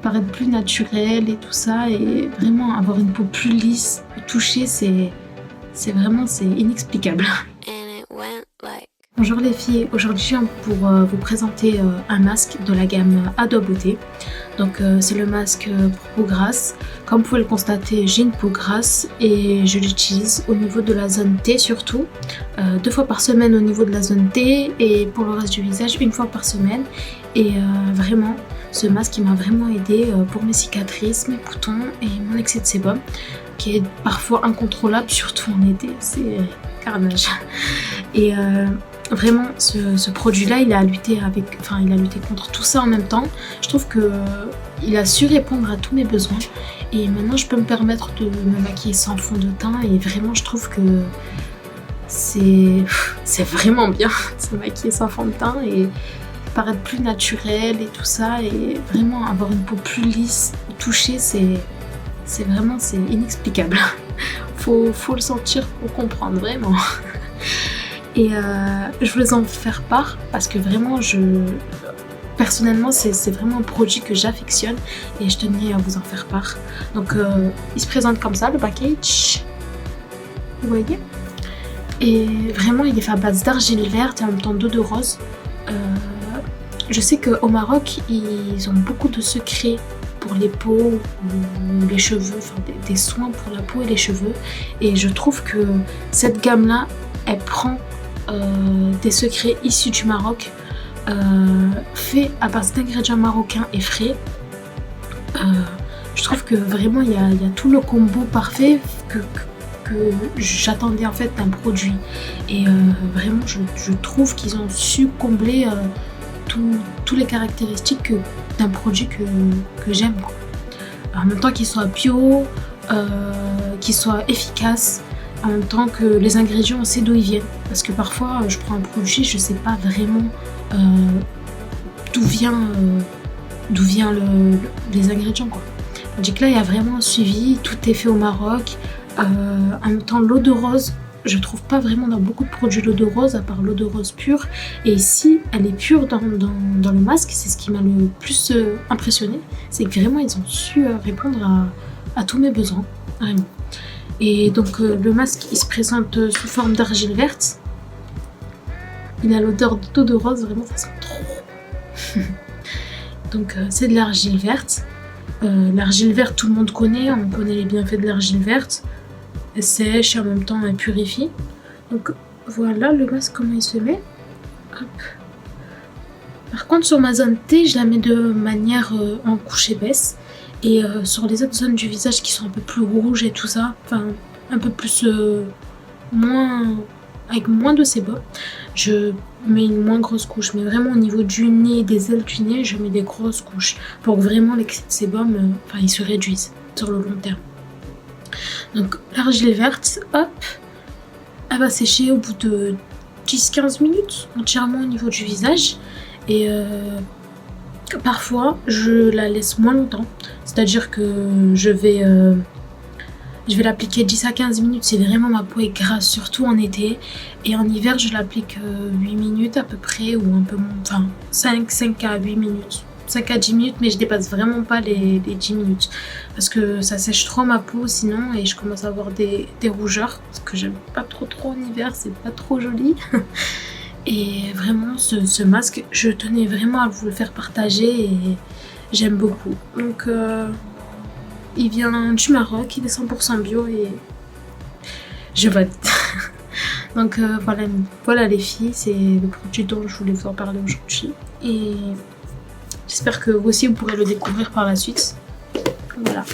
paraître plus naturel et tout ça, et vraiment avoir une peau plus lisse, au toucher, c'est inexplicable. Bonjour les filles, aujourd'hui je viens pour vous présenter un masque de la gamme Ado Beauté. Donc c'est le masque pour peau grasse. Comme vous pouvez le constater, j'ai une peau grasse et je l'utilise au niveau de la zone T surtout, 2 fois par semaine au niveau de la zone T, et pour le reste du visage 1 fois par semaine. Et vraiment, ce masque il m'a vraiment aidé pour mes cicatrices, mes boutons et mon excès de sébum, qui est parfois incontrôlable, surtout en été, c'est carnage. Et vraiment, ce produit-là, il a lutté contre tout ça en même temps. Je trouve qu'il a su répondre à tous mes besoins. Et maintenant, je peux me permettre de me maquiller sans fond de teint. Et vraiment, je trouve que c'est vraiment bien de se maquiller sans fond de teint et paraître plus naturel et tout ça. Et vraiment, avoir une peau plus lisse, au toucher, c'est inexplicable. Faut le sentir pour comprendre, vraiment. Et je voulais en faire part parce que vraiment, personnellement, c'est vraiment un produit que j'affectionne et je tenais à vous en faire part. Donc, il se présente comme ça, le package. Vous voyez? Et vraiment, il est fait à base d'argile verte et en même temps d'eau de rose. Je sais qu'au Maroc, ils ont beaucoup de secrets pour les peaux ou les cheveux, enfin des soins pour la peau et les cheveux. Et je trouve que cette gamme-là, elle prend des secrets issus du Maroc, faits à base d'ingrédients marocains et frais. Je trouve que vraiment il y a tout le combo parfait que j'attendais en fait d'un produit. Et vraiment je trouve qu'ils ont su combler tous les caractéristiques d'un produit que j'aime. En même temps qu'il soit bio, qu'il soit efficace, en même temps que les ingrédients, on sait d'où ils viennent. Parce que parfois, je prends un produit, je sais pas vraiment d'où vient les ingrédients, quoi. Tandis que là, il y a vraiment un suivi, tout est fait au Maroc. En même temps, l'eau de rose, je trouve pas vraiment dans beaucoup de produits l'eau de rose, à part l'eau de rose pure. Et ici, elle est pure dans le masque, c'est ce qui m'a le plus impressionné. C'est que vraiment, ils ont su répondre à tous mes besoins, vraiment. Et donc le masque il se présente sous forme d'argile verte. Il a l'odeur d'eau de rose, vraiment ça sent trop. Donc c'est de l'argile verte. L'argile verte tout le monde connaît, on connaît les bienfaits de l'argile verte. Elle sèche et en même temps elle purifie. Donc voilà le masque comment il se met. Hop. Par contre sur ma zone T je la mets de manière en couche épaisse. Et sur les autres zones du visage qui sont un peu plus rouges et tout ça, enfin un peu plus avec moins de sébum, je mets une moins grosse couche. Mais vraiment au niveau du nez, des ailes du nez, je mets des grosses couches pour que vraiment l'excès de sébum, il se réduise sur le long terme. Donc l'argile verte, hop, elle va sécher au bout de 10-15 minutes entièrement au niveau du visage. Et parfois je la laisse moins longtemps, c'est-à-dire que je vais l'appliquer 10 à 15 minutes si vraiment ma peau est grasse, surtout en été. Et en hiver je l'applique 8 minutes à peu près, ou un peu moins, enfin 5 à 8 minutes, 5 à 10 minutes, mais je dépasse vraiment pas les 10 minutes parce que ça sèche trop ma peau sinon, et je commence à avoir des rougeurs parce que j'aime pas trop en hiver, c'est pas trop joli. Et vraiment ce masque, je tenais vraiment à vous le faire partager et j'aime beaucoup. Donc il vient du Maroc, il est 100% bio et je valide. Donc voilà les filles, c'est le produit dont je voulais vous en parler aujourd'hui. Et j'espère que vous aussi vous pourrez le découvrir par la suite. Voilà.